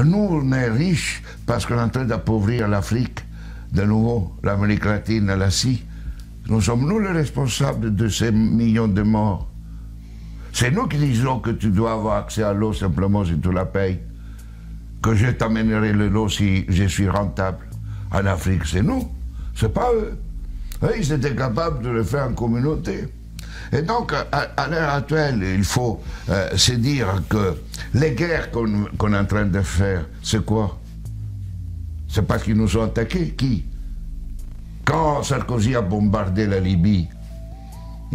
Nous, on est riches parce qu'on est en train d'appauvrir l'Afrique, de nouveau, l'Amérique latine, l'Asie. Nous sommes nous les responsables de ces millions de morts. C'est nous qui disons que tu dois avoir accès à l'eau simplement si tu la payes. Que je t'amènerai l'eau si je suis rentable. En Afrique, c'est nous, c'est pas eux. Eux, ils étaient capables de le faire en communauté. Et donc, à l'heure actuelle, il faut se dire que les guerres qu'on est en train de faire, c'est quoi? C'est parce qu'ils nous ont attaqués. Qui? Quand Sarkozy a bombardé la Libye,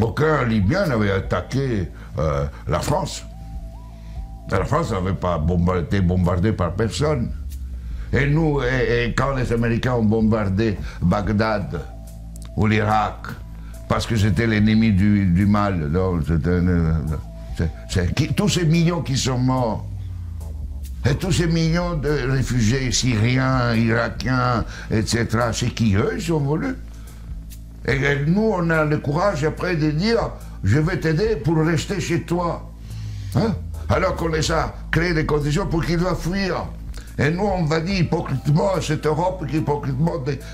aucun Libyen n'avait attaqué la France. La France n'avait pas été bombardée par personne. Et nous, quand les Américains ont bombardé Bagdad ou l'Irak, parce que c'était l'ennemi du mal, tous ces millions qui sont morts, et tous ces millions de réfugiés syriens, irakiens, etc., c'est qui eux, ils ont voulu. Et nous, on a le courage après de dire, je vais t'aider pour rester chez toi. Hein? Alors qu'on les a créé des conditions pour qu'ils doivent fuir. Et nous, on va dire hypocritement à cette Europe qui hypocritement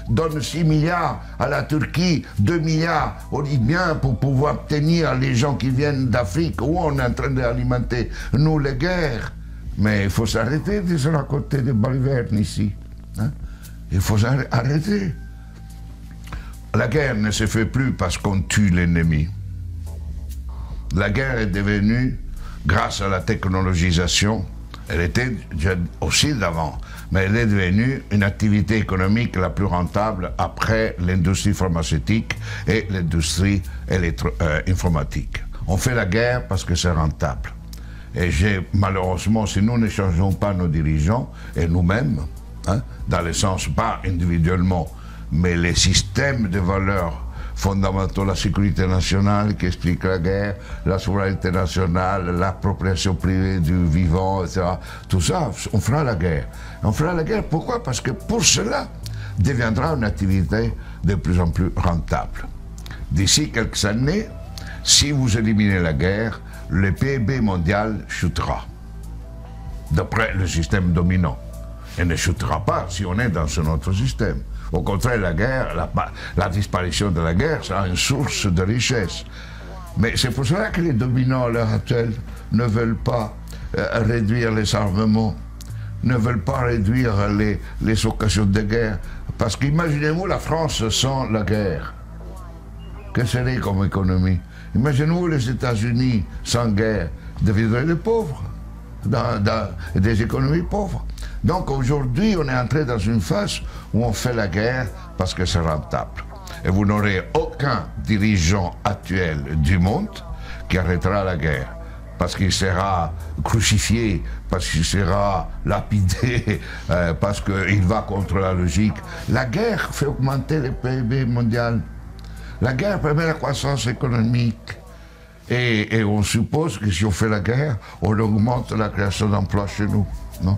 donne 6 milliards à la Turquie, 2 milliards aux Libyens pour pouvoir obtenir les gens qui viennent d'Afrique, où on est en train d'alimenter, nous, les guerres. Mais il faut s'arrêter de se raconter des balivernes ici. Hein? Il faut arrêter. La guerre ne se fait plus parce qu'on tue l'ennemi. La guerre est devenue, grâce à la technologisation, elle était aussi d'avant, mais elle est devenue une activité économique la plus rentable après l'industrie pharmaceutique et l'industrie informatique. On fait la guerre parce que c'est rentable. Et malheureusement, si nous ne changeons pas nos dirigeants, et nous-mêmes, hein, dans le sens pas individuellement, mais les systèmes de valeurs fondamentaux, la sécurité nationale qui explique la guerre, la souveraineté nationale, l'appropriation privée du vivant, etc. Tout ça, on fera la guerre. On fera la guerre, pourquoi? Parce que pour cela, deviendra une activité de plus en plus rentable. D'ici quelques années, si vous éliminez la guerre, le PIB mondial chutera, d'après le système dominant. Et ne chutera pas si on est dans ce autre système. Au contraire, la guerre, la disparition de la guerre sera une source de richesse. Mais c'est pour cela que les dominants à l'heure actuelle ne veulent pas réduire les armements, ne veulent pas réduire les occasions de guerre. Parce qu'imaginez-vous la France sans la guerre. Que serait comme économie? Imaginez-vous les États-Unis sans guerre, deviendraient des pauvres, des économies pauvres. Donc aujourd'hui, on est entré dans une phase où on fait la guerre parce que c'est rentable. Et vous n'aurez aucun dirigeant actuel du monde qui arrêtera la guerre. Parce qu'il sera crucifié, parce qu'il sera lapidé, parce qu'il va contre la logique. La guerre fait augmenter le PIB mondial. La guerre permet la croissance économique. Et on suppose que si on fait la guerre, on augmente la création d'emplois chez nous. Non?